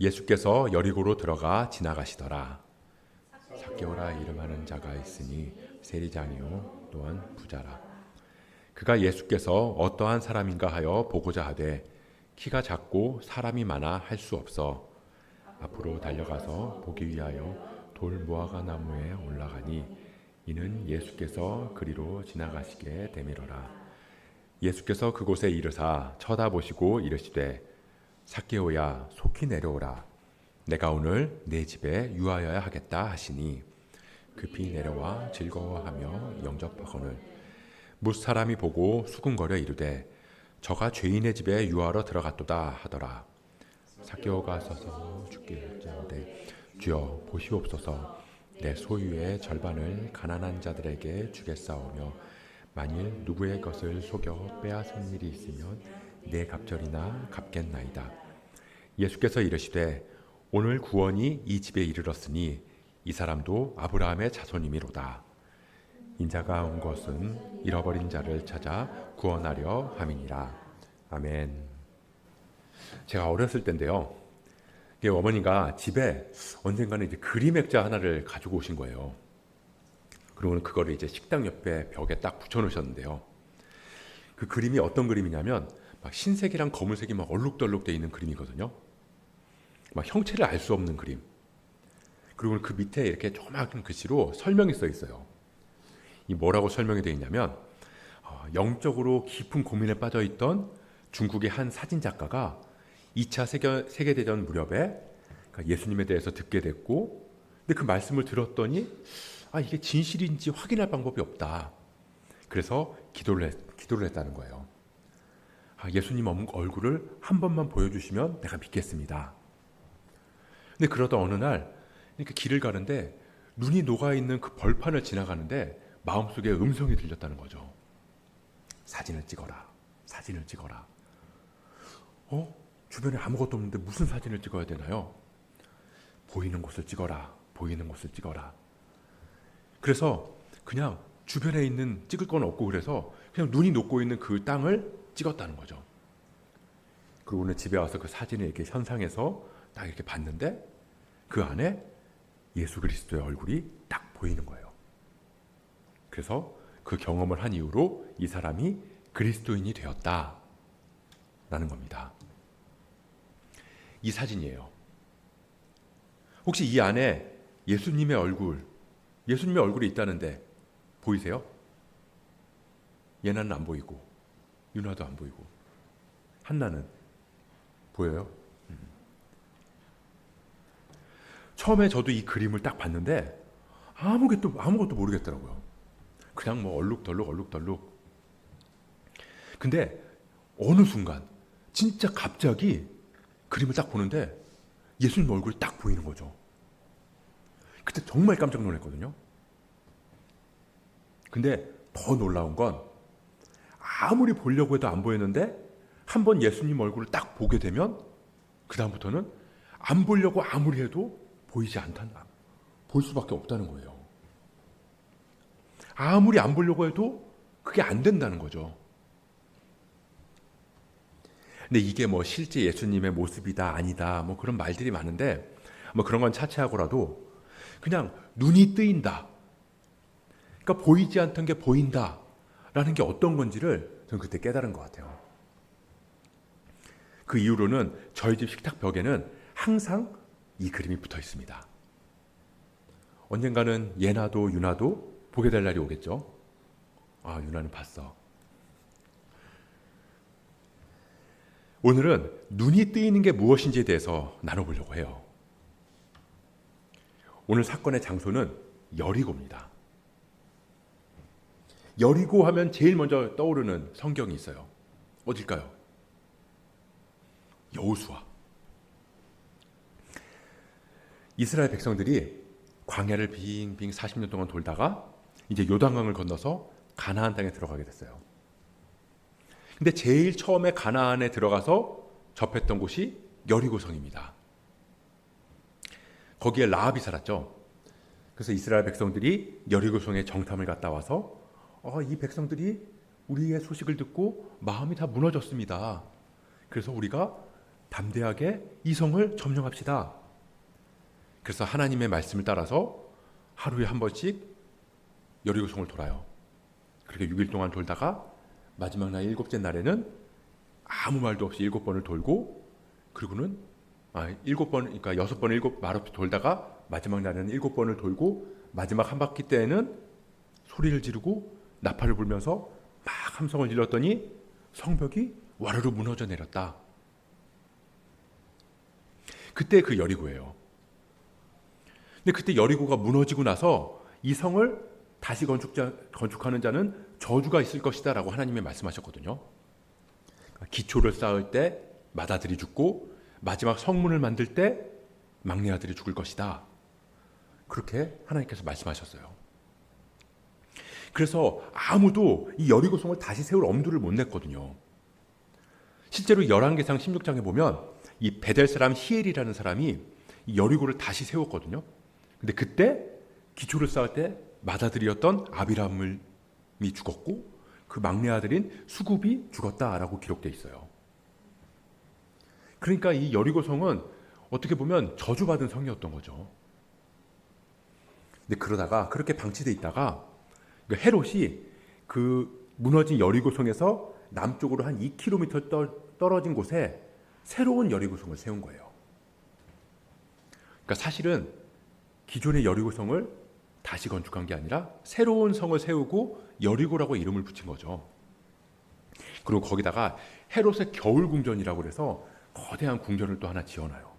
예수께서 여리고로 들어가 지나가시더라. 삭개오라 이름하는 자가 있으니 세리장이요 또한 부자라. 그가 예수께서 어떠한 사람인가 하여 보고자 하되 키가 작고 사람이 많아 할 수 없어 앞으로 달려가서 보기 위하여 돌 무화과 나무에 올라가니 이는 예수께서 그리로 지나가시게 되미러라. 예수께서 그곳에 이르사 쳐다보시고 이르시되 삭개오야 속히 내려오라. 내가 오늘 내 집에 유하여야 하겠다 하시니 급히 내려와 즐거워하며 영접하거늘 뭇 사람이 보고 수군거려 이르되 저가 죄인의 집에 유하러 들어갔도다 하더라. 삭개오가 서서 주께 여짜오되 주여 보시옵소서 내 소유의 절반을 가난한 자들에게 주겠사오며 만일 누구의 것을 속여 빼앗은 일이 있으면 내 갑절이나 갚겠나이다. 예수께서 이르시되 오늘 구원이 이 집에 이르렀으니 이 사람도 아브라함의 자손이미로다. 인자가 온 것은 잃어버린 자를 찾아 구원하려 함이니라. 아멘. 제가 어렸을 때인데요. 어머니가 집에 언젠가는 이제 그림 액자 하나를 가지고 오신 거예요. 그리고는 그거를 이제 식당 옆에 벽에 딱 붙여놓으셨는데요. 그 그림이 어떤 그림이냐면 막 흰색이랑 검은색이 막 얼룩덜룩 돼 있는 그림이거든요. 막 형체를 알 수 없는 그림. 그리고 그 밑에 이렇게 조그마한 글씨로 설명이 써 있어요. 이 뭐라고 설명이 되어 있냐면 영적으로 깊은 고민에 빠져 있던 중국의 한 사진 작가가 2차 세계대전 무렵에 예수님에 대해서 듣게 됐고, 근데 그 말씀을 들었더니 이게 진실인지 확인할 방법이 없다. 그래서 기도를 했다는 거예요. 예수님 얼굴을 한 번만 보여주시면 내가 믿겠습니다. 근데 그러다 어느 날 이렇게 길을 가는데 눈이 녹아있는 그 벌판을 지나가는데 마음속에 음성이 들렸다는 거죠. 사진을 찍어라. 사진을 찍어라. 주변에 아무것도 없는데 무슨 사진을 찍어야 되나요? 보이는 곳을 찍어라. 보이는 곳을 찍어라. 그래서 그냥 주변에 있는 찍을 건 없고 그래서 그냥 눈이 녹고 있는 그 땅을 찍었다는 거죠. 그리고는 집에 와서 그 사진을 이렇게 현상해서 딱 이렇게 봤는데 그 안에 예수 그리스도의 얼굴이 딱 보이는 거예요. 그래서 그 경험을 한 이후로 이 사람이 그리스도인이 되었다라는 겁니다. 이 사진이에요. 혹시 이 안에 예수님의 얼굴이 있다는데 보이세요? 예나는 안 보이고 유나도 안 보이고 한나는 보여요? 처음에 저도 이 그림을 딱 봤는데 아무것도 모르겠더라고요. 그냥 뭐 얼룩덜룩. 근데 어느 순간 진짜 갑자기 그림을 딱 보는데 예수님 얼굴이 딱 보이는 거죠. 그때 정말 깜짝 놀랐거든요. 근데 더 놀라운 건 아무리 보려고 해도 안 보였는데 한번 예수님 얼굴을 딱 보게 되면 그 다음부터는 안 보려고 아무리 해도 보이지 않다. 볼 수밖에 없다는 거예요. 아무리 안 보려고 해도 그게 안 된다는 거죠. 근데 이게 뭐 실제 예수님의 모습이다 아니다 뭐 그런 말들이 많은데 뭐 그런 건 차치하고라도 그냥 눈이 뜨인다. 그러니까 보이지 않던 게 보인다라는 게 어떤 건지를 저는 그때 깨달은 것 같아요. 그 이후로는 저희 집 식탁 벽에는 항상 이 그림이 붙어 있습니다. 언젠가는 예나도 유나도 보게 될 날이 오겠죠. 유나는 봤어. 오늘은 눈이 뜨이는 게 무엇인지에 대해서 나눠보려고 해요. 오늘 사건의 장소는 여리고입니다. 여리고 하면 제일 먼저 떠오르는 성경이 있어요. 어딜까요? 여호수아. 이스라엘 백성들이 광야를 빙빙 40년 동안 돌다가 이제 요단강을 건너서 가나안 땅에 들어가게 됐어요. 근데 제일 처음에 가나안에 들어가서 접했던 곳이 여리고성입니다. 거기에 라합이 살았죠. 그래서 이스라엘 백성들이 여리고성에 정탐을 갔다 와서 이 백성들이 우리의 소식을 듣고 마음이 다 무너졌습니다. 그래서 우리가 담대하게 이 성을 점령합시다. 그래서 하나님의 말씀을 따라서 하루에 한 번씩 여리고성을 돌아요. 그렇게 6일 동안 돌다가 마지막 날 7째 날에는 아무 말도 없이 7번을 돌고, 그리고는 7번, 그러니까 6번, 7말 없이 돌다가 마지막 날에는 7번을 돌고, 마지막 한 바퀴 때에는 소리를 지르고 나팔을 불면서 막 함성을 질렀더니 성벽이 와르르 무너져 내렸다. 그때 그 여리고예요. 근데 그때 여리고가 무너지고 나서 이 성을 다시 건축하는 자는 저주가 있을 것이다 라고 하나님이 말씀하셨거든요. 기초를 쌓을 때 맏아들이 죽고 마지막 성문을 만들 때 막내 아들이 죽을 것이다. 그렇게 하나님께서 말씀하셨어요. 그래서 아무도 이 여리고성을 다시 세울 엄두를 못 냈거든요. 실제로 열왕기상 16장에 보면 이 베델 사람 히엘이라는 사람이 이 여리고를 다시 세웠거든요. 근데 그때 기초를 쌓을 때 맏아들이었던 아비람이 죽었고 그 막내 아들인 수굽이 죽었다라고 기록되어 있어요. 그러니까 이 여리고성은 어떻게 보면 저주받은 성이었던 거죠. 근데 그러다가 그렇게 방치돼 있다가 헤롯이 그 무너진 여리고성에서 남쪽으로 한 2km 떨어진 곳에 새로운 여리고성을 세운 거예요. 그러니까 사실은 기존의 여리고성을 다시 건축한 게 아니라 새로운 성을 세우고 여리고라고 이름을 붙인 거죠. 그리고 거기다가 헤롯의 겨울궁전이라고 해서 거대한 궁전을 또 하나 지어놔요.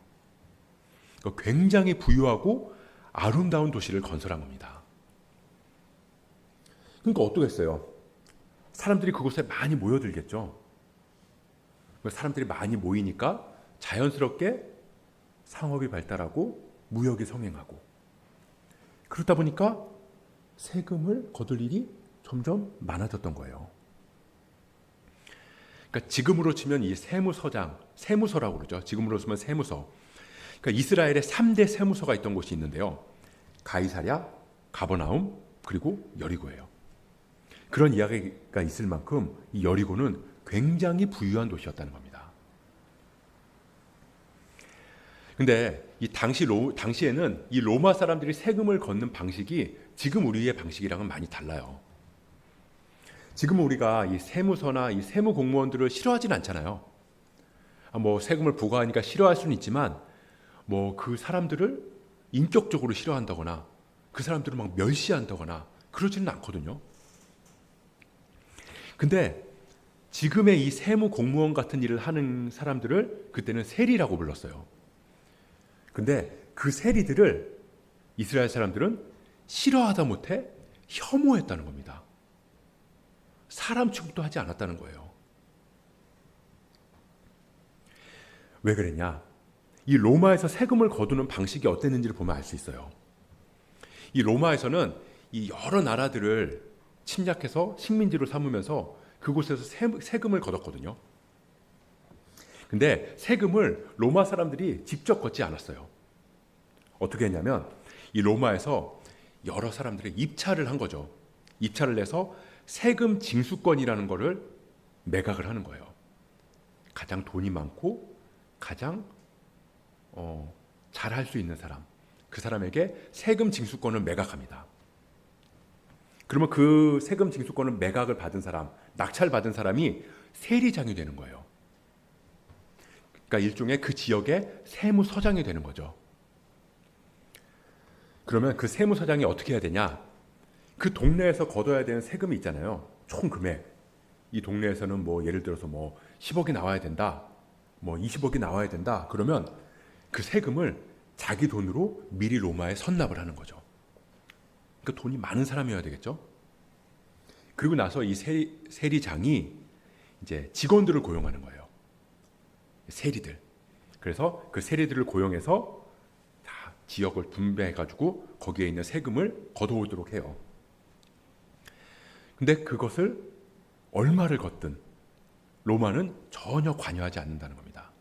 그러니까 굉장히 부유하고 아름다운 도시를 건설한 겁니다. 그러니까 어떠겠어요? 사람들이 그곳에 많이 모여들겠죠. 사람들이 많이 모이니까 자연스럽게 상업이 발달하고 무역이 성행하고, 그러다 보니까 세금을 거둘 일이 점점 많아졌던 거예요. 그러니까 지금으로 치면 이 세무서장, 세무서라고 그러죠. 지금으로 치면 세무서. 그러니까 이스라엘에 3대 세무서가 있던 곳이 있는데요. 가이사랴, 가버나움, 그리고 여리고예요. 그런 이야기가 있을 만큼 이 여리고는 굉장히 부유한 도시였다는 겁니다. 근데 이 당시에는 이 로마 사람들이 세금을 걷는 방식이 지금 우리의 방식이랑은 많이 달라요. 지금 우리가 이 세무서나 이 세무 공무원들을 싫어하진 않잖아요. 뭐 세금을 부과하니까 싫어할 수는 있지만 뭐 그 사람들을 인격적으로 싫어한다거나 그 사람들을 막 멸시한다거나 그러지는 않거든요. 근데 지금의 이 세무 공무원 같은 일을 하는 사람들을 그때는 세리라고 불렀어요. 근데 그 세리들을 이스라엘 사람들은 싫어하다 못해 혐오했다는 겁니다. 사람 취급도 하지 않았다는 거예요. 왜 그랬냐? 이 로마에서 세금을 거두는 방식이 어땠는지를 보면 알 수 있어요. 이 로마에서는 이 여러 나라들을 침략해서 식민지로 삼으면서 그곳에서 세금을 걷었거든요. 근데 세금을 로마 사람들이 직접 걷지 않았어요. 어떻게 했냐면 이 로마에서 여러 사람들이 입찰을 한 거죠. 입찰을 내서 세금 징수권이라는 거를 매각을 하는 거예요. 가장 돈이 많고 가장 잘할 수 있는 사람, 그 사람에게 세금 징수권을 매각합니다. 그러면 그 세금 징수권을 매각을 받은 사람, 낙찰받은 사람이 세리장이 되는 거예요. 그러니까 일종의 그 지역의 세무서장이 되는 거죠. 그러면 그 세무서장이 어떻게 해야 되냐? 그 동네에서 걷어야 되는 세금이 있잖아요. 총 금액. 이 동네에서는 뭐 예를 들어서 뭐 10억이 나와야 된다. 뭐 20억이 나와야 된다. 그러면 그 세금을 자기 돈으로 미리 로마에 선납을 하는 거죠. 그러니까 돈이 많은 사람이어야 되겠죠. 그리고 나서 이 세리장이 이제 직원들을 고용하는 거예요. 세리들. 그래서 그 세리들을 고용해서 다 지역을 분배해가지고 거기에 있는 세금을 걷어오도록 해요. 근데 그것을 얼마를 걷든 로마는 전혀 관여하지 않는다는 겁니다.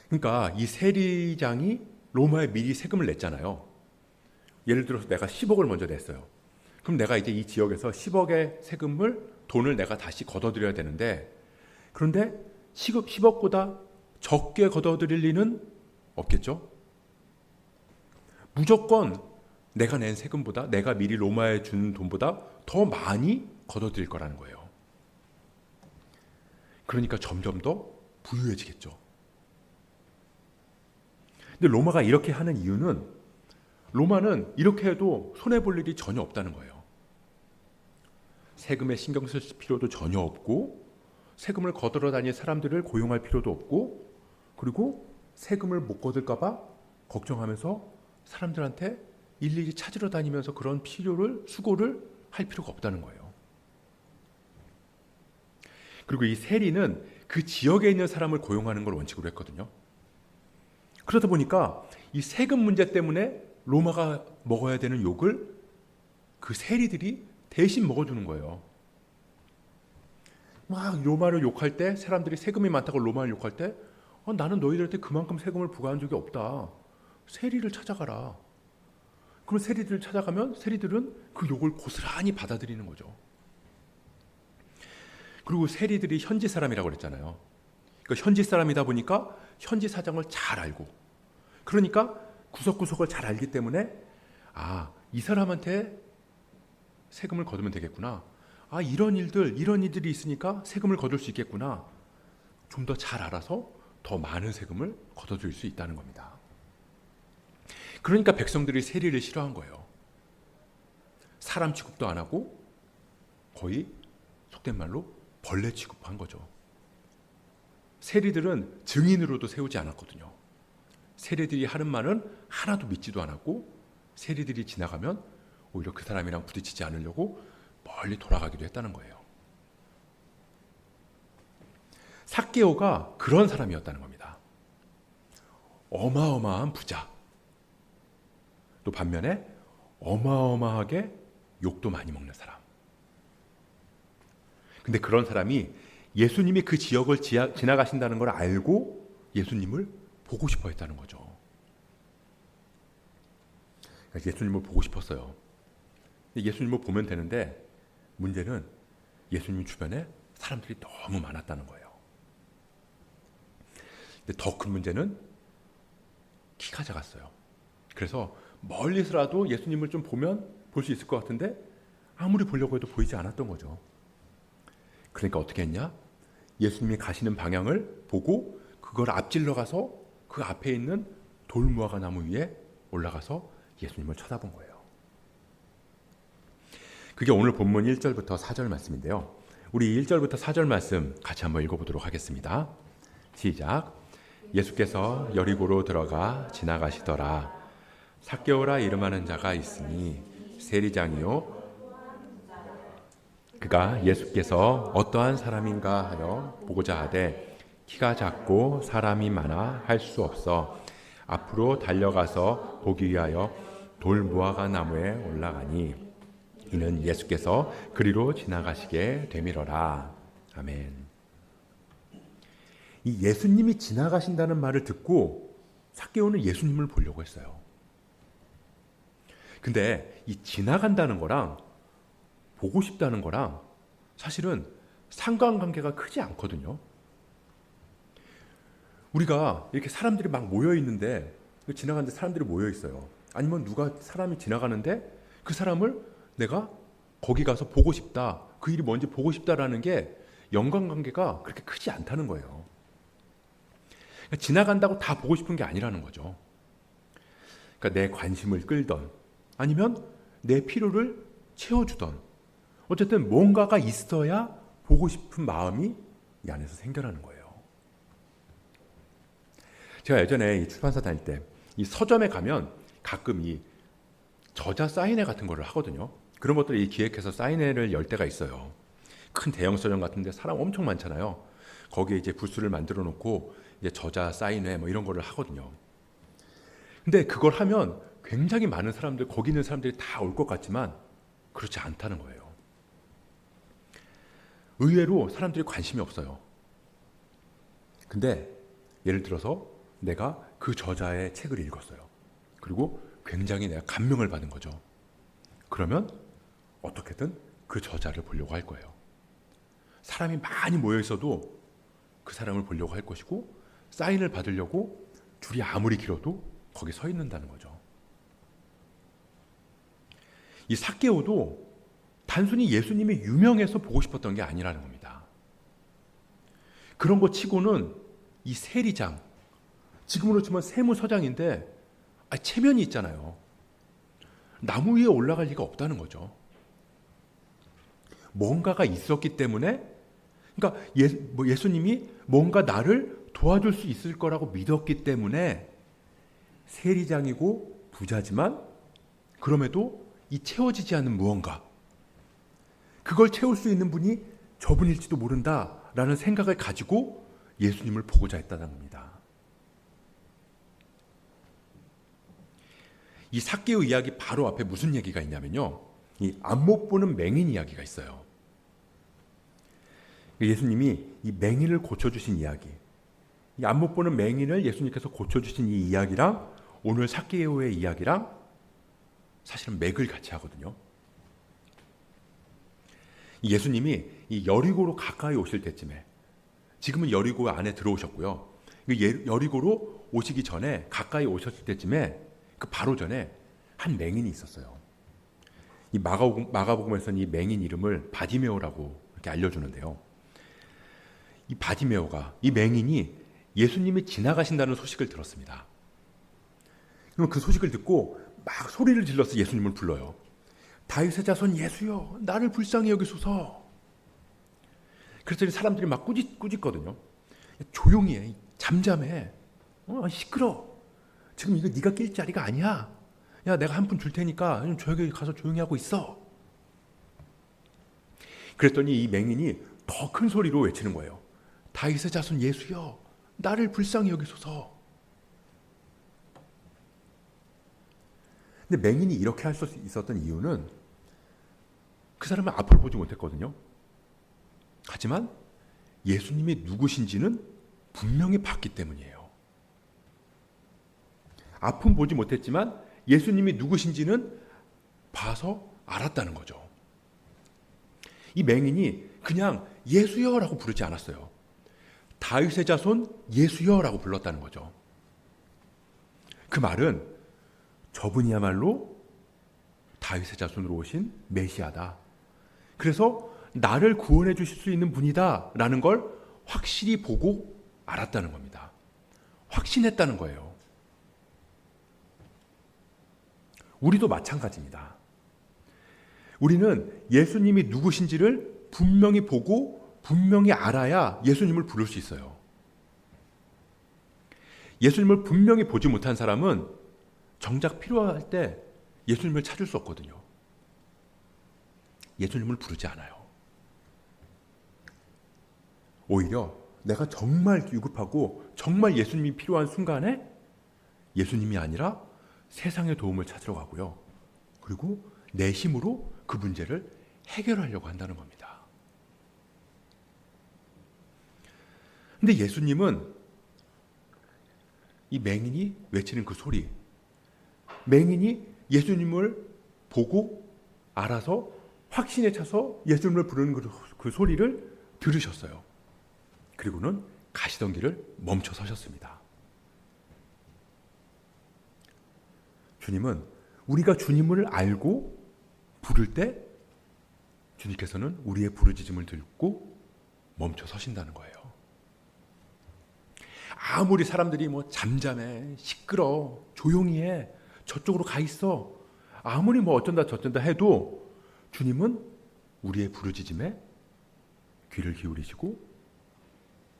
그러니까 이 세리장이 로마에 미리 세금을 냈잖아요. 예를 들어서 내가 10억을 먼저 냈어요. 그럼 내가 이제 이 지역에서 10억의 돈을 내가 다시 걷어들여야 되는데, 그런데 10억보다 적게 걷어들일 리는 없겠죠? 무조건 내가 낸 세금보다, 내가 미리 로마에 준 돈보다 더 많이 걷어들일 거라는 거예요. 그러니까 점점 더 부유해지겠죠. 근데 로마가 이렇게 하는 이유는, 로마는 이렇게 해도 손해볼 일이 전혀 없다는 거예요. 세금에 신경 쓸 필요도 전혀 없고, 세금을 거들어 다닐 사람들을 고용할 필요도 없고, 그리고 세금을 못 거둘까 봐 걱정하면서 사람들한테 일일이 찾으러 다니면서 그런 수고를 할 필요가 없다는 거예요. 그리고 이 세리는 그 지역에 있는 사람을 고용하는 걸 원칙으로 했거든요. 그러다 보니까 이 세금 문제 때문에 로마가 먹어야 되는 욕을 그 세리들이 대신 먹어주는 거예요. 막 로마를 욕할 때, 사람들이 세금이 많다고 로마를 욕할 때, 나는 너희들한테 그만큼 세금을 부과한 적이 없다. 세리를 찾아가라. 그럼 세리들을 찾아가면 세리들은 그 욕을 고스란히 받아들이는 거죠. 그리고 세리들이 현지 사람이라고 그랬잖아요. 그러니까 현지 사람이다 보니까 현지 사정을 잘 알고, 그러니까 구석구석을 잘 알기 때문에 이 사람한테 세금을 거두면 되겠구나. 이런 일들이 있으니까 세금을 거둘 수 있겠구나. 좀 더 잘 알아서 더 많은 세금을 거둬줄 수 있다는 겁니다. 그러니까 백성들이 세리를 싫어한 거예요. 사람 취급도 안 하고 거의 속된 말로 벌레 취급한 거죠. 세리들은 증인으로도 세우지 않았거든요. 세리들이 하는 말은 하나도 믿지도 않았고, 세리들이 지나가면 오히려 그 사람이랑 부딪히지 않으려고 멀리 돌아가기도 했다는 거예요. 삭개오가 그런 사람이었다는 겁니다. 어마어마한 부자, 또 반면에 어마어마하게 욕도 많이 먹는 사람. 근데 그런 사람이 예수님이 그 지역을 지나가신다는 걸 알고 예수님을 보고 싶어 했다는 거죠. 예수님을 보고 싶었어요. 예수님을 보면 되는데, 문제는 예수님 주변에 사람들이 너무 많았다는 거예요. 근데 더 큰 문제는 키가 작았어요. 그래서 멀리서라도 예수님을 좀 보면 볼 수 있을 것 같은데 아무리 보려고 해도 보이지 않았던 거죠. 그러니까 어떻게 했냐? 예수님이 가시는 방향을 보고 그걸 앞질러 가서 그 앞에 있는 돌무화과 나무 위에 올라가서 예수님을 쳐다본 거예요. 그게 오늘 본문 1절부터 4절 말씀인데요. 우리 1절부터 4절 말씀 같이 한번 읽어보도록 하겠습니다. 시작. 예수께서 여리고로 들어가 지나가시더라. 삭개오라 이름하는 자가 있으니 세리장이요, 그가 예수께서 어떠한 사람인가 하여 보고자 하되 키가 작고 사람이 많아 할 수 없어 앞으로 달려가서 보기 위하여 돌무화과 나무에 올라가니 이는 예수께서 그리로 지나가시게 되밀어라. 아멘. 이 예수님이 지나가신다는 말을 듣고 삭개오는 예수님을 보려고 했어요. 근데 이 지나간다는 거랑 보고 싶다는 거랑 사실은 상관관계가 크지 않거든요. 우리가 이렇게 사람들이 막 모여 있는데, 지나가는데 사람들이 모여 있어요. 아니면 사람이 지나가는데 그 사람을 내가 거기 가서 보고 싶다, 그 일이 뭔지 보고 싶다라는 게 연관관계가 그렇게 크지 않다는 거예요. 그러니까 지나간다고 다 보고 싶은 게 아니라는 거죠. 그러니까 내 관심을 끌던, 아니면 내 필요를 채워주던, 어쨌든 뭔가가 있어야 보고 싶은 마음이 이 안에서 생겨나는 거예요. 제가 예전에 이 출판사 다닐 때 이 서점에 가면 가끔 이 저자 사인회 같은 거를 하거든요. 그런 것들을 기획해서 사인회를 열 때가 있어요. 큰 대형 서점 같은데 사람 엄청 많잖아요. 거기에 이제 부스를 만들어 놓고 이제 저자 사인회 뭐 이런 거를 하거든요. 근데 그걸 하면 굉장히 많은 사람들, 거기 있는 사람들이 다 올 것 같지만 그렇지 않다는 거예요. 의외로 사람들이 관심이 없어요. 근데 예를 들어서 내가 그 저자의 책을 읽었어요. 그리고 굉장히 내가 감명을 받은 거죠. 그러면 어떻게든 그 저자를 보려고 할 거예요. 사람이 많이 모여 있어도 그 사람을 보려고 할 것이고 사인을 받으려고 줄이 아무리 길어도 거기 서 있는다는 거죠. 이 삭개오도 단순히 예수님이 유명해서 보고 싶었던 게 아니라는 겁니다. 그런 거 치고는 이 세리장, 지금으로 치면 세무서장인데 체면이 있잖아요. 나무 위에 올라갈 리가 없다는 거죠. 뭔가가 있었기 때문에, 그러니까 예수님이 뭔가 나를 도와줄 수 있을 거라고 믿었기 때문에 세리장이고 부자지만 그럼에도 이 채워지지 않는 무언가, 그걸 채울 수 있는 분이 저분일지도 모른다라는 생각을 가지고 예수님을 보고자 했다는 겁니다. 이 삭개오 이야기 바로 앞에 무슨 얘기가 있냐면요, 이 안못 보는 맹인 이야기가 있어요. 예수님이 이 맹인을 고쳐주신 이야기, 이 안못 보는 맹인을 예수님께서 고쳐주신 이 이야기랑 오늘 삭개오의 이야기랑 사실은 맥을 같이 하거든요. 예수님이 이 여리고로 가까이 오실 때쯤에, 지금은 여리고 안에 들어오셨고요, 여리고로 오시기 전에 가까이 오셨을 때쯤에 그 바로 전에 한 맹인이 있었어요. 이 마가복음에서는 이 맹인 이름을 바디메오라고 이렇게 알려주는데요. 이 바디메오가, 이 맹인이 예수님이 지나가신다는 소식을 들었습니다. 그럼 그 소식을 듣고 막 소리를 질러서 예수님을 불러요. 다윗의 자손 예수여, 나를 불쌍히 여기소서. 그랬더니 사람들이 막 꾸짖거든요. 조용히 해, 잠잠해, 시끄러. 지금 이거 네가 낄 자리가 아니야. 야, 내가 한 푼 줄 테니까 저기 가서 조용히 하고 있어. 그랬더니 이 맹인이 더 큰 소리로 외치는 거예요. 다윗의 자손 예수여, 나를 불쌍히 여기소서. 근데 맹인이 이렇게 할 수 있었던 이유는 그 사람은 앞을 보지 못했거든요. 하지만 예수님이 누구신지는 분명히 봤기 때문이에요. 앞은 보지 못했지만 예수님이 누구신지는 봐서 알았다는 거죠. 이 맹인이 그냥 예수여라고 부르지 않았어요. 다윗의 자손 예수여라고 불렀다는 거죠. 그 말은 저분이야말로 다윗의 자손으로 오신 메시아다. 그래서 나를 구원해 주실 수 있는 분이다 라는 걸 확실히 보고 알았다는 겁니다. 확신했다는 거예요. 우리도 마찬가지입니다. 우리는 예수님이 누구신지를 분명히 보고 분명히 알아야 예수님을 부를 수 있어요. 예수님을 분명히 보지 못한 사람은 정작 필요할 때 예수님을 찾을 수 없거든요. 예수님을 부르지 않아요. 오히려 내가 정말 유급하고 정말 예수님이 필요한 순간에 예수님이 아니라 세상의 도움을 찾으러 가고요. 그리고 내 힘으로 그 문제를 해결하려고 한다는 겁니다. 근데 예수님은 이 맹인이 외치는 그 소리, 맹인이 예수님을 보고 알아서 확신에 차서 예수님을 부르는 그 소리를 들으셨어요. 그리고는 가시던 길을 멈춰 서셨습니다. 주님은 우리가 주님을 알고 부를 때 주님께서는 우리의 부르짖음을 듣고 멈춰 서신다는 거예요. 아무리 사람들이 잠잠해, 시끄러, 조용히 해, 저쪽으로 가 있어, 아무리 어쩐다 저쩐다 해도 주님은 우리의 부르짖음에 귀를 기울이시고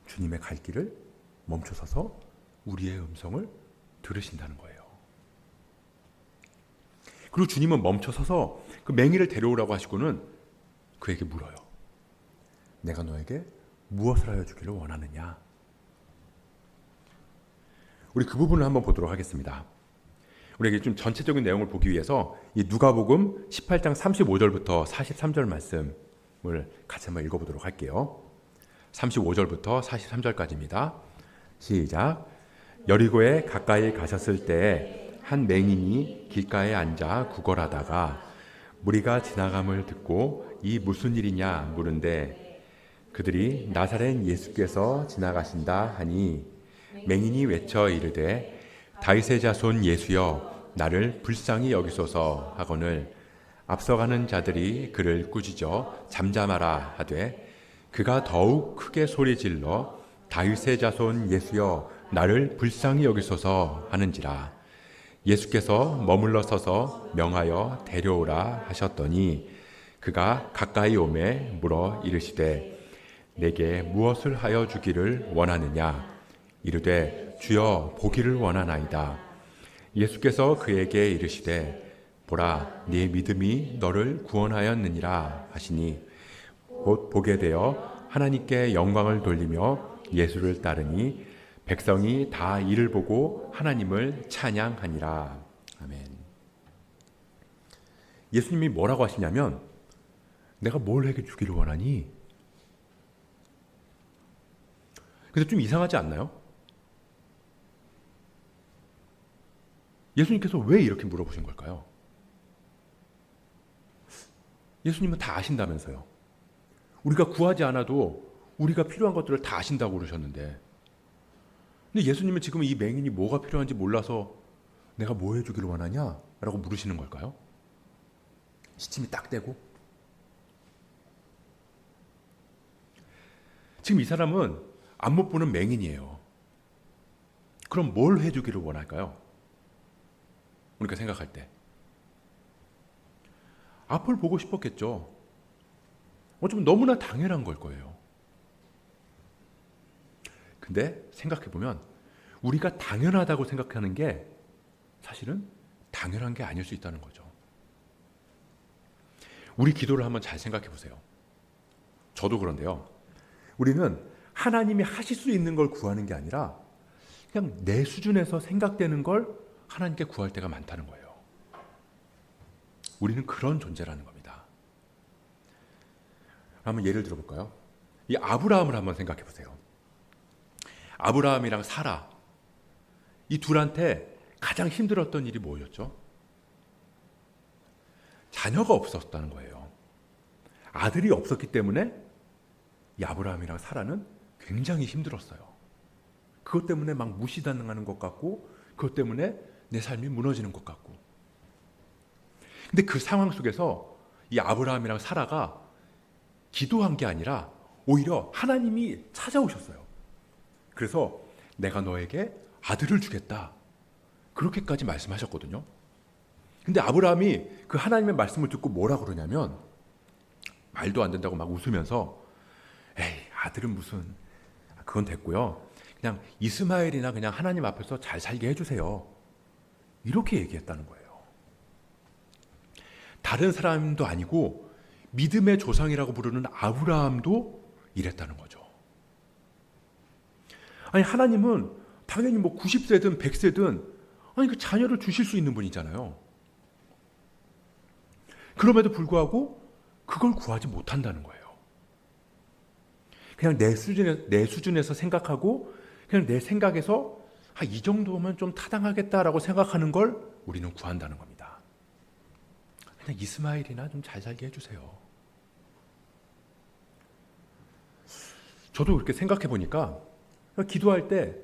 주님의 갈 길을 멈춰서서 우리의 음성을 들으신다는 거예요. 그리고 주님은 멈춰서서 그 맹인을 데려오라고 하시고는 그에게 물어요. 내가 너에게 무엇을 하여 주기를 원하느냐? 우리 그 부분을 한번 보도록 하겠습니다. 우리에게 좀 전체적인 내용을 보기 위해서 이 누가복음 18장 35절부터 43절 말씀을 같이 한번 읽어보도록 할게요. 35절부터 43절까지입니다. 시작. 여리고에 가까이 가셨을 때 한 맹인이 길가에 앉아 구걸하다가 무리가 지나감을 듣고 이 무슨 일이냐 물은데 그들이 나사렛 예수께서 지나가신다 하니 맹인이 외쳐 이르되 다윗의 자손 예수여 나를 불쌍히 여기소서 하거늘 앞서가는 자들이 그를 꾸짖어 잠잠하라 하되 그가 더욱 크게 소리질러 다윗의 자손 예수여 나를 불쌍히 여기소서 하는지라. 예수께서 머물러 서서 명하여 데려오라 하셨더니 그가 가까이 오매 물어 이르시되 내게 무엇을 하여 주기를 원하느냐. 이르되 주여 보기를 원하나이다. 예수께서 그에게 이르시되 보라 네 믿음이 너를 구원하였느니라 하시니 곧 보게 되어 하나님께 영광을 돌리며 예수를 따르니 백성이 다 이를 보고 하나님을 찬양하니라. 아멘. 예수님이 뭐라고 하시냐면 내가 뭘 해게 주기를 원하니? 근데 좀 이상하지 않나요? 예수님께서 왜 이렇게 물어보신 걸까요? 예수님은 다 아신다면서요. 우리가 구하지 않아도 우리가 필요한 것들을 다 아신다고 그러셨는데 근데 예수님은 지금 이 맹인이 뭐가 필요한지 몰라서 내가 뭐 해주기를 원하냐? 라고 물으시는 걸까요? 시침이 딱 되고 지금 이 사람은 안 못 보는 맹인이에요. 그럼 뭘 해주기를 원할까요? 우리가 생각할 때 앞을 보고 싶었겠죠. 어쩌면 너무나 당연한 걸 거예요. 근데 생각해보면 우리가 당연하다고 생각하는 게 사실은 당연한 게 아닐 수 있다는 거죠. 우리 기도를 한번 잘 생각해 보세요. 저도 그런데요. 우리는 하나님이 하실 수 있는 걸 구하는 게 아니라 그냥 내 수준에서 생각되는 걸 하나님께 구할 때가 많다는 거예요. 우리는 그런 존재라는 겁니다. 한번 예를 들어볼까요? 이 아브라함을 한번 생각해 보세요. 아브라함이랑 사라 이 둘한테 가장 힘들었던 일이 뭐였죠? 자녀가 없었다는 거예요. 아들이 없었기 때문에 이 아브라함이랑 사라는 굉장히 힘들었어요. 그것 때문에 막 무시당하는 것 같고 그것 때문에 내 삶이 무너지는 것 같고 근데 그 상황 속에서 이 아브라함이랑 사라가 기도한 게 아니라 오히려 하나님이 찾아오셨어요. 그래서 내가 너에게 아들을 주겠다. 그렇게까지 말씀하셨거든요. 근데 아브라함이 그 하나님의 말씀을 듣고 뭐라 그러냐면 말도 안 된다고 막 웃으면서 에이 아들은 무슨 그건 됐고요. 그냥 이스마엘이나 그냥 하나님 앞에서 잘 살게 해주세요. 이렇게 얘기했다는 거예요. 다른 사람도 아니고 믿음의 조상이라고 부르는 아브라함도 이랬다는 거죠. 아니 하나님은 당연히 뭐 90세든 100세든 아니 그 자녀를 주실 수 있는 분이잖아요. 그럼에도 불구하고 그걸 구하지 못한다는 거예요. 그냥 내 수준에서 생각하고 그냥 내 생각에서 이 정도면 좀 타당하겠다라고 생각하는 걸 우리는 구한다는 겁니다. 그냥 이스마엘이나 좀 잘 살게 해주세요. 저도 그렇게 생각해 보니까 기도할 때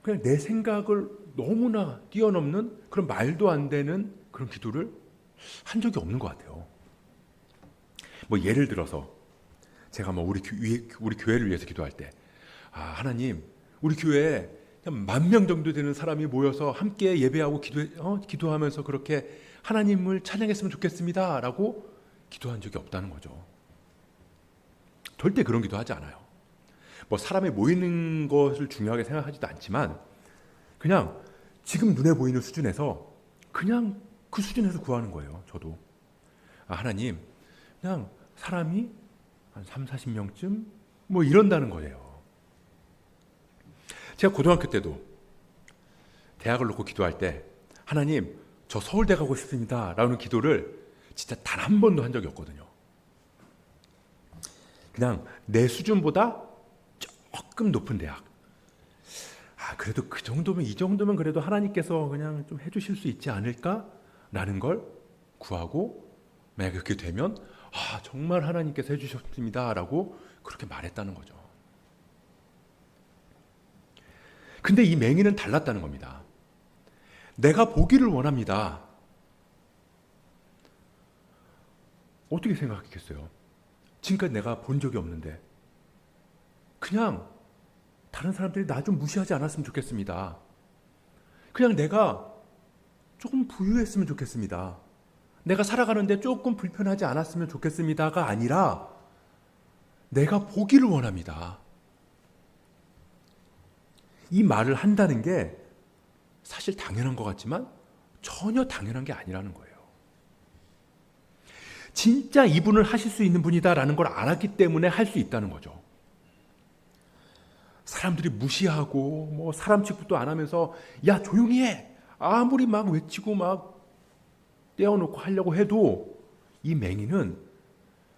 그냥 내 생각을 너무나 뛰어넘는 그런 말도 안 되는 그런 기도를 한 적이 없는 것 같아요. 뭐 예를 들어서 제가 뭐 우리 교회를 위해서 기도할 때 하나님 우리 교회에 10,000명 정도 되는 사람이 모여서 함께 예배하고 기도하면서 그렇게 하나님을 찬양했으면 좋겠습니다 라고 기도한 적이 없다는 거죠. 절대 그런 기도하지 않아요. 뭐 사람이 모이는 것을 중요하게 생각하지도 않지만 그냥 지금 눈에 보이는 수준에서 그냥 그 수준에서 구하는 거예요. 저도 하나님 그냥 사람이 한 30-40명쯤 뭐 이런다는 거예요. 제가 고등학교 때도 대학을 놓고 기도할 때 하나님 저 서울대 가고 싶습니다 라는 기도를 진짜 단 한 번도 한 적이 없거든요. 그냥 내 수준보다 조금 높은 대학. 그래도 이 정도면 그래도 하나님께서 그냥 좀 해주실 수 있지 않을까라는 걸 구하고 만약 그렇게 되면 정말 하나님께서 해주셨습니다 라고 그렇게 말했다는 거죠. 근데 이 맹인은 달랐다는 겁니다. 내가 보기를 원합니다. 어떻게 생각했겠어요? 지금까지 내가 본 적이 없는데 그냥 다른 사람들이 나 좀 무시하지 않았으면 좋겠습니다. 그냥 내가 조금 부유했으면 좋겠습니다. 내가 살아가는데 조금 불편하지 않았으면 좋겠습니다가 아니라 내가 보기를 원합니다. 이 말을 한다는 게 사실 당연한 것 같지만 전혀 당연한 게 아니라는 거예요. 진짜 이분을 하실 수 있는 분이다라는 걸 알았기 때문에 할 수 있다는 거죠. 사람들이 무시하고 사람 취급도 안 하면서 야 조용히 해 아무리 막 외치고 막 떼어놓고 하려고 해도 이 맹인은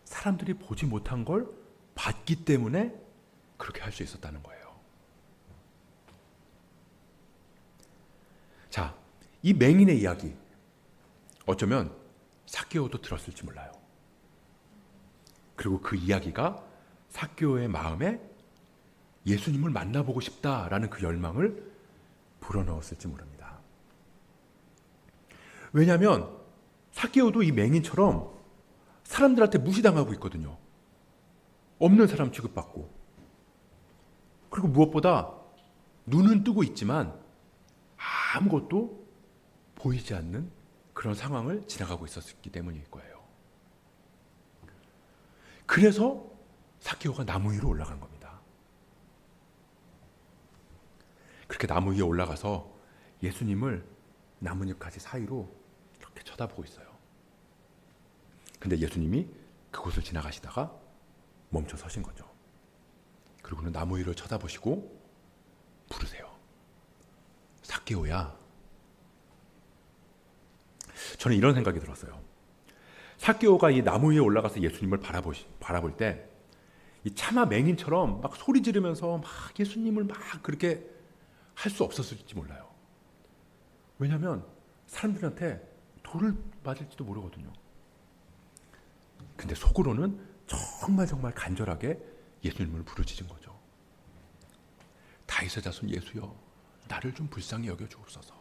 사람들이 보지 못한 걸 봤기 때문에 그렇게 할 수 있었다는 거예요. 자, 이 맹인의 이야기 어쩌면 삭개오도 들었을지 몰라요. 그리고 그 이야기가 삭개오의 마음에 예수님을 만나보고 싶다라는 그 열망을 불어넣었을지 모릅니다. 왜냐하면 삭개오도 이 맹인처럼 사람들한테 무시당하고 있거든요. 없는 사람 취급받고, 그리고 무엇보다 눈은 뜨고 있지만 아무것도 보이지 않는 그런 상황을 지나가고 있었기 때문일 거예요. 그래서 삭개오가 나무 위로 올라간 겁니다. 그렇게 나무 위에 올라가서 예수님을 나뭇잎가지 사이로 이렇게 쳐다보고 있어요. 근데 예수님이 그곳을 지나가시다가 멈춰 서신 거죠. 그리고는 나무 위를 쳐다보시고 부르세요. 삭개오야. 저는 이런 생각이 들었어요. 삭개오가 이 나무 위에 올라가서 예수님을 바라볼 때 이 차마 맹인처럼 막 소리 지르면서 막 예수님을 막 그렇게 할 수 없었을지 몰라요. 왜냐하면 사람들한테 돌을 맞을지도 모르거든요. 근데 속으로는 정말 간절하게 예수님을 부르짖은 거죠. 다윗의 자손 예수여, 나를 좀 불쌍히 여겨주옵소서.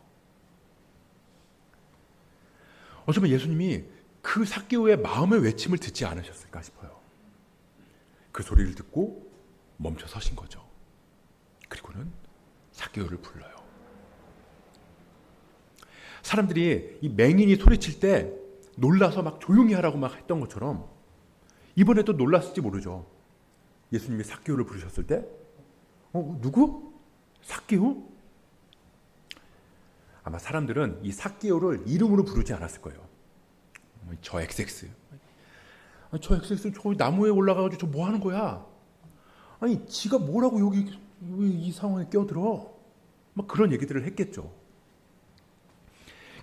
어쩌면 예수님이 그 삭개오의 마음의 외침을 듣지 않으셨을까 싶어요. 그 소리를 듣고 멈춰 서신 거죠. 그리고는 삭개오를 불러요. 사람들이 이 맹인이 소리칠 때 놀라서 막 조용히 하라고 막 했던 것처럼 이번에도 놀랐을지 모르죠. 예수님이 삭개오를 부르셨을 때 누구? 삭개오? 아마 사람들은 이 삭개오를 이름으로 부르지 않았을 거예요. 저 XX. 저 XX 저 나무에 올라가가지고 저 뭐 하는 거야? 아니 지가 뭐라고 여기 왜 이 상황에 끼어들어? 막 그런 얘기들을 했겠죠.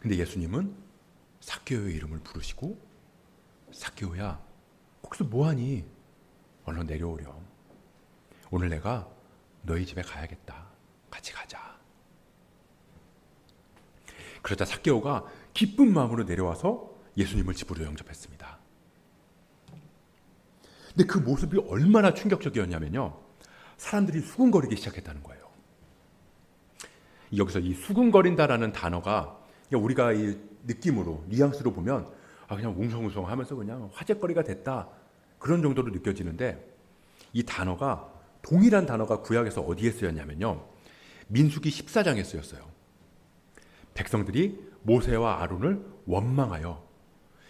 근데 예수님은 삭개오의 이름을 부르시고 삭개오야 거기서 뭐하니? 얼른 내려오렴. 오늘 내가 너희 집에 가야겠다. 같이 가자. 그러자 삭개오가 기쁜 마음으로 내려와서 예수님을 집으로 영접했습니다. 근데 그 모습이 얼마나 충격적이었냐면요. 사람들이 수군거리기 시작했다는 거예요. 여기서 이 수군거린다라는 단어가 우리가 이 느낌으로 뉘앙스로 보면 그냥 웅성웅성하면서 그냥 화제거리가 됐다 그런 정도로 느껴지는데 이 단어가 동일한 단어가 구약에서 어디에 쓰였냐면요. 민수기 14장에 쓰였어요. 백성들이 모세와 아론을 원망하여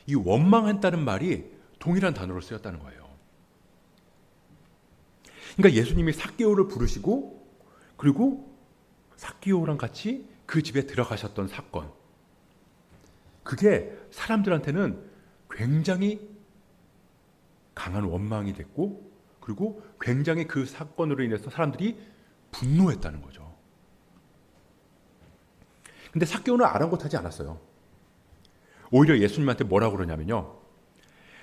이 원망했다는 말이 동일한 단어로 쓰였다는 거예요. 그러니까 예수님이 삭개오를 부르시고 그리고 삭개오랑 같이 그 집에 들어가셨던 사건 그게 사람들한테는 굉장히 강한 원망이 됐고 그리고 굉장히 그 사건으로 인해서 사람들이 분노했다는 거죠. 근데 삭개오는 아랑곳하지 않았어요. 오히려 예수님한테 뭐라고 그러냐면요.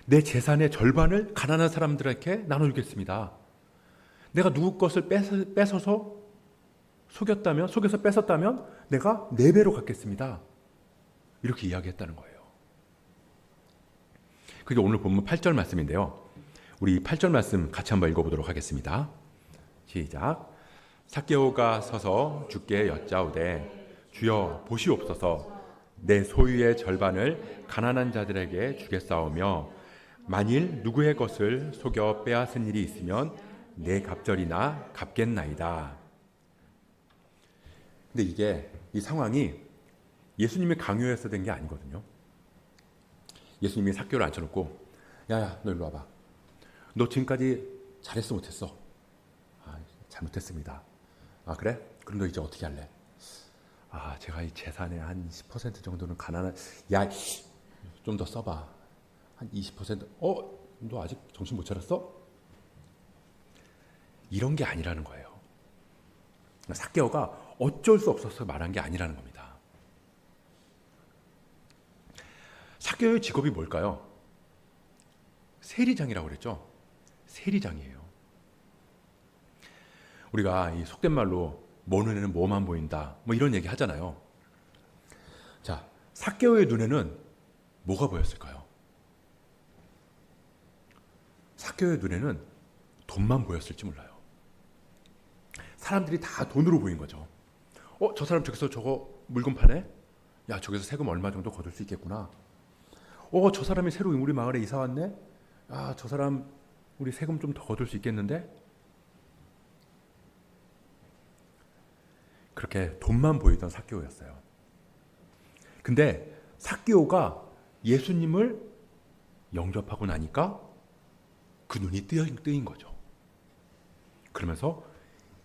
내 재산의 절반을 가난한 사람들에게 나눠주겠습니다. 내가 누구 것을 뺏어서 속여서 뺏었다면 내가 4배로 갚겠습니다. 이렇게 이야기했다는 거예요. 그게 오늘 본문 8절 말씀인데요. 우리 8절 말씀 같이 한번 읽어보도록 하겠습니다. 시작. 삭개오가 서서 주께 여짜오되 주여 보시옵소서 내 소유의 절반을 가난한 자들에게 주겠사오며 만일 누구의 것을 속여 빼앗은 일이 있으면 내 갑절이나 갚겠나이다. 근데 이 상황이 예수님이 강요해서 된 게 아니거든요. 예수님이 삭개오를 앉혀놓고 야야 너 일로 와봐. 너 지금까지 잘했어 못했어? 잘못했습니다. 그래? 그럼 너 이제 어떻게 할래? 제가 이 재산의 한 10% 정도는 가난한 좀 더 써봐. 한 20%? 너 아직 정신 못 차렸어? 이런 게 아니라는 거예요. 삭개오가 어쩔 수 없어서 말한 게 아니라는 겁니다. 삭개오의 직업이 뭘까요? 세리장이라고 그랬죠? 세리장이에요. 우리가 이 속된 말로 뭐 눈에는 뭐만 보인다 뭐 이런 얘기 하잖아요. 자, 삭개오의 눈에는 뭐가 보였을까요? 삭개오의 눈에는 돈만 보였을지 몰라요. 사람들이 다 돈으로 보인 거죠. 저 사람 저기서 저거 물건 파네? 야, 저기서 세금 얼마 정도 거둘 수 있겠구나. 저 사람이 새로 우리 마을에 이사 왔네? 저 사람 우리 세금 좀 더 거둘 수 있겠는데? 그렇게 돈만 보이던 삭개오였어요. 근데 삭개오가 예수님을 영접하고 나니까 그 눈이 뜨인 거죠. 그러면서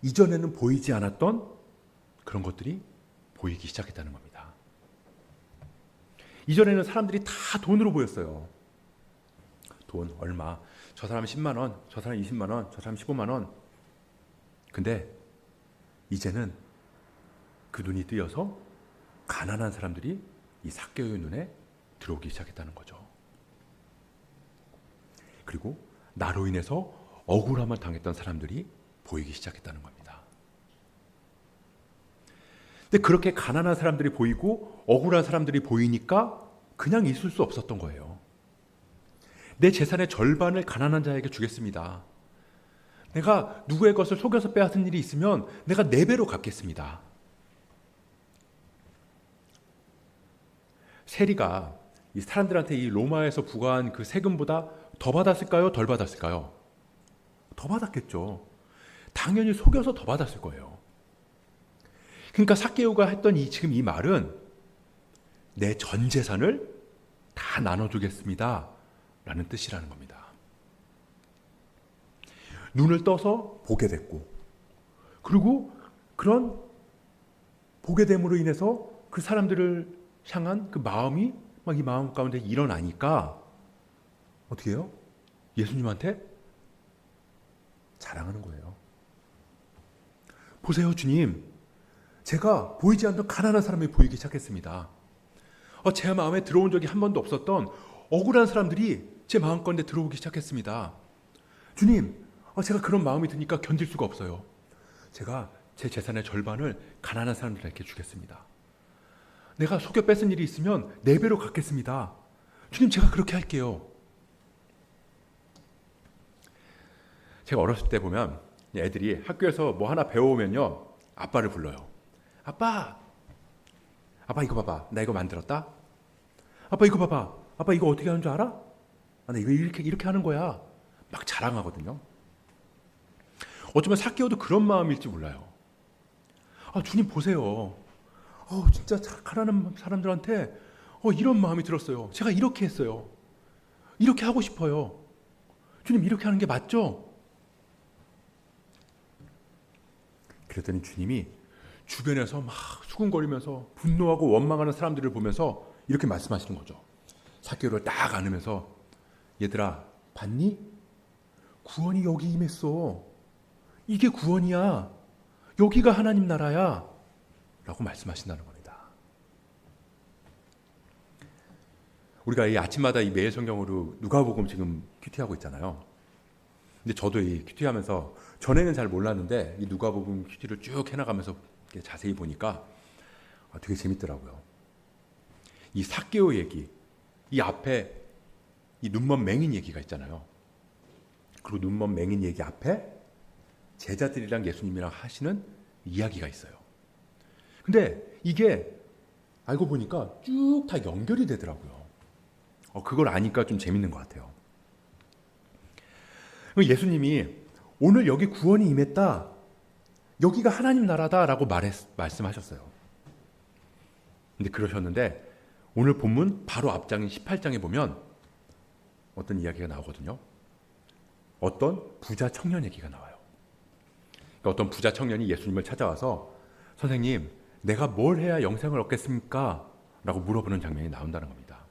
이전에는 보이지 않았던 그런 것들이 보이기 시작했다는 겁니다. 이전에는 사람들이 다 돈으로 보였어요. 돈 얼마, 저 사람 10만 원, 저 사람 20만 원, 저 사람 15만 원. 근데 이제는 그 눈이 뜨여서 가난한 사람들이 이 삭개오의 눈에 들어오기 시작했다는 거죠. 그리고 나로 인해서 억울함을 당했던 사람들이 보이기 시작했다는 겁니다. 근데 그렇게 가난한 사람들이 보이고 억울한 사람들이 보이니까 그냥 있을 수 없었던 거예요. 내 재산의 절반을 가난한 자에게 주겠습니다. 내가 누구의 것을 속여서 빼앗은 일이 있으면 내가 4배로 갚겠습니다. 세리가 이 사람들한테 이 로마에서 부과한 그 세금보다 더 받았을까요? 덜 받았을까요? 더 받았겠죠. 당연히 속여서 더 받았을 거예요. 그러니까 삭개오가 했던 지금 이 말은 내 전 재산을 다 나눠주겠습니다 라는 뜻이라는 겁니다. 눈을 떠서 보게 됐고, 그리고 그런 보게 됨으로 인해서 그 사람들을 향한 그 마음이 막 이 마음 가운데 일어나니까 어떻게 해요? 예수님한테 자랑하는 거예요. 보세요, 주님. 제가 보이지 않던 가난한 사람이 보이기 시작했습니다. 제 마음에 들어온 적이 한 번도 없었던 억울한 사람들이 제 마음 가운데 들어오기 시작했습니다. 주님, 제가 그런 마음이 드니까 견딜 수가 없어요. 제가 제 재산의 절반을 가난한 사람들에게 주겠습니다. 내가 속여 뺏은 일이 있으면 4배로 갚겠습니다. 주님, 제가 그렇게 할게요. 제가 어렸을 때 보면 애들이 학교에서 뭐 하나 배워오면요, 아빠를 불러요. 아빠 이거 봐봐. 나 이거 만들었다. 아빠 이거 봐봐. 아빠 이거 어떻게 하는 줄 알아? 나 이거 이렇게 하는 거야. 막 자랑하거든요. 어쩌면 삭개오도 그런 마음일지 몰라요. 주님 보세요. 진짜 가난한 사람들한테 이런 마음이 들었어요. 제가 이렇게 했어요. 이렇게 하고 싶어요. 주님, 이렇게 하는 게 맞죠? 그랬더니 주님이 주변에서 막 수군거리면서 분노하고 원망하는 사람들을 보면서 이렇게 말씀하시는 거죠. 삭개오를 딱 안으면서, 얘들아 봤니? 구원이 여기 임했어. 이게 구원이야. 여기가 하나님 나라야 라고 말씀하신다는 겁니다. 우리가 이 아침마다 이 매일 성경으로 누가복음 지금 큐티하고 있잖아요. 근데 저도 이 큐티하면서 전에는 잘 몰랐는데 이 누가복음 큐티를 쭉 해나가면서 자세히 보니까 되게 재밌더라고요. 이 삭개오 얘기, 이 앞에 이 눈먼 맹인 얘기가 있잖아요. 그리고 눈먼 맹인 얘기 앞에 제자들이랑 예수님이랑 하시는 이야기가 있어요. 근데 이게 알고 보니까 쭉 다 연결이 되더라고요. 그걸 아니까 좀 재밌는 것 같아요. 예수님이 오늘 여기 구원이 임했다, 여기가 하나님 나라다라고 말씀하셨어요. 근데 그러셨는데 오늘 본문 바로 앞장인 18장에 보면 어떤 이야기가 나오거든요. 어떤 부자 청년 얘기가 나와요. 그러니까 어떤 부자 청년이 예수님을 찾아와서 선생님, 내가 뭘 해야 영생을 얻겠습니까? 라고 물어보는 장면이 나온다는 겁니다.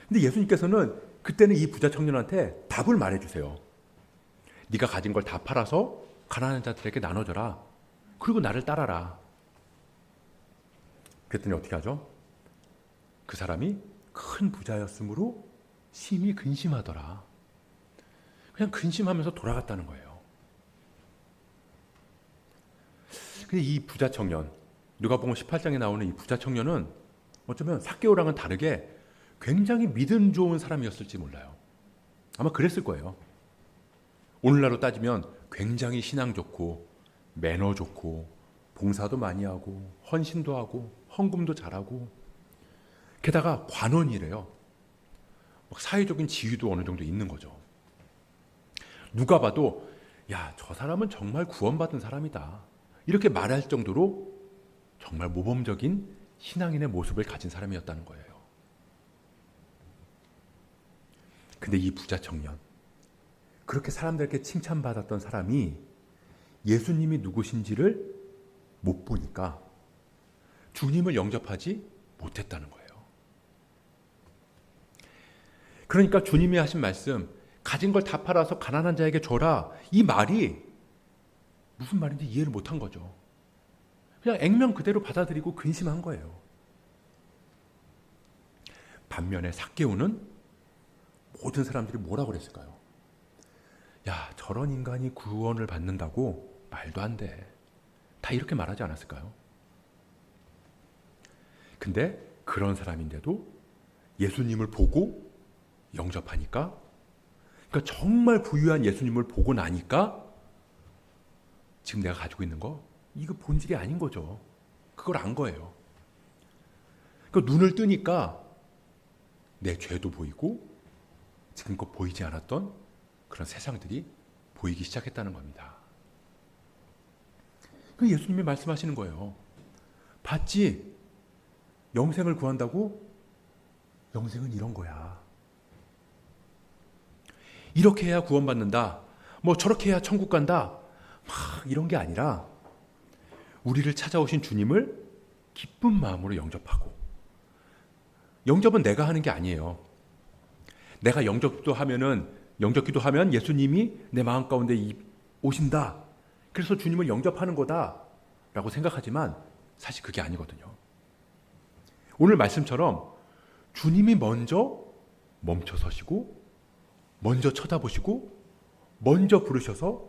근데 예수님께서는 그때는 이 부자 청년한테 답을 말해주세요. 네가 가진 걸 다 팔아서 가난한 자들에게 나눠줘라. 그리고 나를 따라라. 그랬더니 어떻게 하죠? 그 사람이 큰 부자였으므로 심히 근심하더라. 그냥 근심하면서 돌아갔다는 거예요. 근데 이 부자 청년, 누가복음 18장에 나오는 이 부자 청년은 어쩌면 삭개오랑은 다르게 굉장히 믿음 좋은 사람이었을지 몰라요. 아마 그랬을 거예요. 오늘날로 따지면 굉장히 신앙 좋고 매너 좋고 봉사도 많이 하고 헌신도 하고 헌금도 잘하고 게다가 관원이래요. 사회적인 지위도 어느 정도 있는 거죠. 누가 봐도 야, 저 사람은 정말 구원받은 사람이다, 이렇게 말할 정도로 정말 모범적인 신앙인의 모습을 가진 사람이었다는 거예요. 근데 이 부자 청년, 그렇게 사람들에게 칭찬받았던 사람이 예수님이 누구신지를 못 보니까 주님을 영접하지 못했다는 거예요. 그러니까 주님이 하신 말씀, 가진 걸 다 팔아서 가난한 자에게 줘라, 이 말이 무슨 말인지 이해를 못한 거죠. 그냥 액면 그대로 받아들이고 근심한 거예요. 반면에 삭개오는 모든 사람들이 뭐라고 그랬을까요? 야, 저런 인간이 구원을 받는다고? 말도 안 돼. 다 이렇게 말하지 않았을까요? 근데 그런 사람인데도 예수님을 보고 영접하니까, 그러니까 정말 부유한 예수님을 보고 나니까 지금 내가 가지고 있는 거, 이거 본질이 아닌 거죠. 그걸 안 거예요. 그러니까 눈을 뜨니까 내 죄도 보이고 지금껏 보이지 않았던 그런 세상들이 보이기 시작했다는 겁니다. 그 예수님이 말씀하시는 거예요. 봤지? 영생을 구한다고? 영생은 이런 거야. 이렇게 해야 구원받는다, 뭐 저렇게 해야 천국 간다, 막 이런 게 아니라 우리를 찾아오신 주님을 기쁜 마음으로 영접하고, 영접은 내가 하는 게 아니에요. 내가 영접기도 하면 예수님이 내 마음 가운데 오신다, 그래서 주님을 영접하는 거다 라고 생각하지만 사실 그게 아니거든요. 오늘 말씀처럼 주님이 먼저 멈춰 서시고 먼저 쳐다보시고 먼저 부르셔서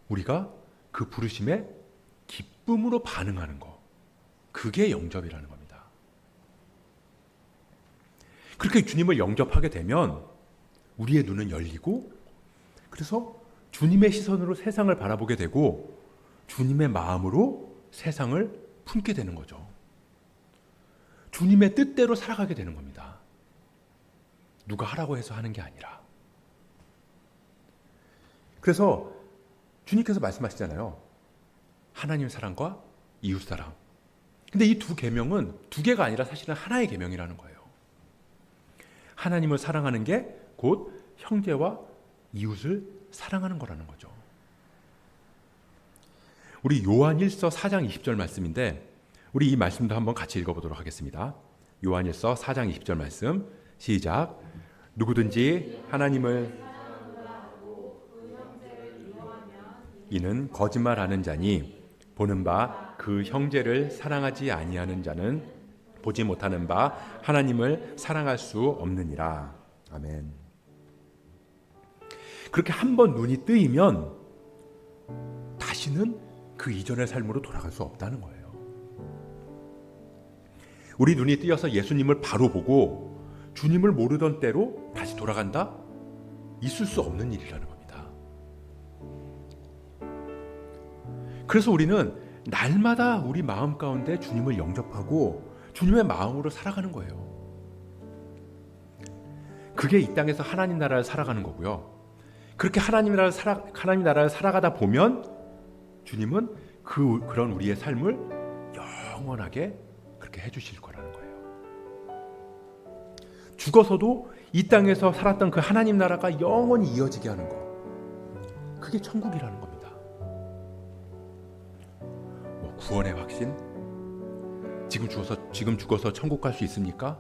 우리가 그 부르심에 기쁨으로 반응하는 거, 그게 영접이라는 겁니다. 그렇게 주님을 영접하게 되면 우리의 눈은 열리고, 그래서 주님의 시선으로 세상을 바라보게 되고 주님의 마음으로 세상을 품게 되는 거죠. 주님의 뜻대로 살아가게 되는 겁니다. 누가 하라고 해서 하는 게 아니라. 그래서 주님께서 말씀하시잖아요. 하나님 사랑과 이웃 사랑. 근데 이 두 계명은 두 개가 아니라 사실은 하나의 계명이라는 거예요. 하나님을 사랑하는 게 곧 형제와 이웃을 사랑하는 거라는 거죠. 우리 요한일서 4장 20절 말씀인데 우리 이 말씀도 한번 같이 읽어보도록 하겠습니다. 요한일서 4장 20절 말씀 시작. 누구든지 하나님을 이는 거짓말하는 자니 보는 바 그 형제를 사랑하지 아니하는 자는 보지 못하는 바 하나님을 사랑할 수 없느니라. 아멘. 그렇게 한번 눈이 뜨이면 다시는 그 이전의 삶으로 돌아갈 수 없다는 거예요. 우리 눈이 뜨여서 예수님을 바로 보고 주님을 모르던 때로 다시 돌아간다? 있을 수 없는 일이라는 겁니다. 그래서 우리는 날마다 우리 마음 가운데 주님을 영접하고 주님의 마음으로 살아가는 거예요. 그게 이 땅에서 하나님 나라를 살아가는 거고요. 그렇게 하나님 나라를 살아가다 보면 주님은 그런 우리의 삶을 영원하게 그렇게 해주실 거라는 거예요. 죽어서도 이 땅에서 살았던 그 하나님 나라가 영원히 이어지게 하는 거, 그게 천국이라는 겁니다. 뭐 구원의 확신? 지금 죽어서 천국 갈 수 있습니까?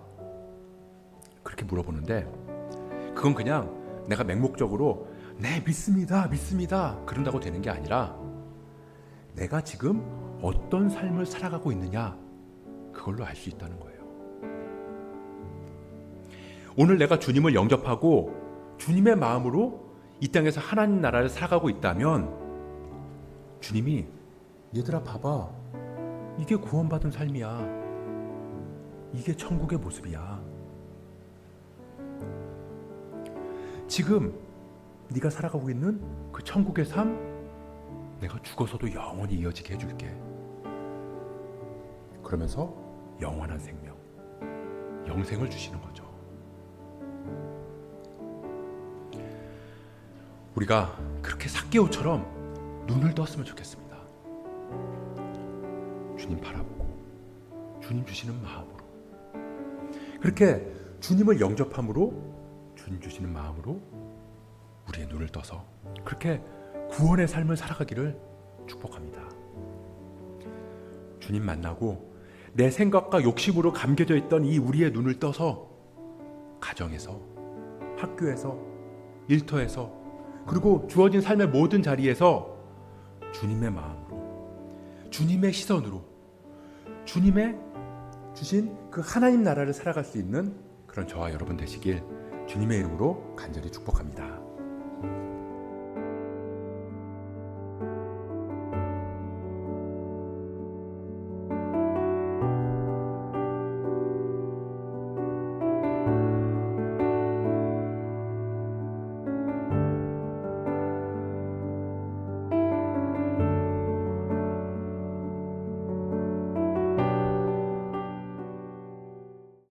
그렇게 물어보는데 그건 그냥 내가 맹목적으로 네 믿습니다 그런다고 되는 게 아니라 내가 지금 어떤 삶을 살아가고 있느냐, 그걸로 알 수 있다는 거예요. 오늘 내가 주님을 영접하고 주님의 마음으로 이 땅에서 하나님 나라를 살아가고 있다면 주님이 얘들아 봐봐, 이게 구원받은 삶이야, 이게 천국의 모습이야, 지금 네가 살아가고 있는 그 천국의 삶 내가 죽어서도 영원히 이어지게 해줄게. 그러면서 영원한 생명, 영생을 주시는 거죠. 우리가 그렇게 삭개오처럼 눈을 떴으면 좋겠습니다. 주님 바라보고 주님 주시는 마음으로, 그렇게 주님을 영접함으로 주님 주시는 마음으로 우리의 눈을 떠서 그렇게 구원의 삶을 살아가기를 축복합니다. 주님 만나고 내 생각과 욕심으로 감겨져 있던 이 우리의 눈을 떠서 가정에서, 학교에서, 일터에서, 그리고 주어진 삶의 모든 자리에서 주님의 마음으로, 주님의 시선으로, 주님의 주신 그 하나님 나라를 살아갈 수 있는 그런 저와 여러분 되시길 주님의 이름으로 간절히 축복합니다.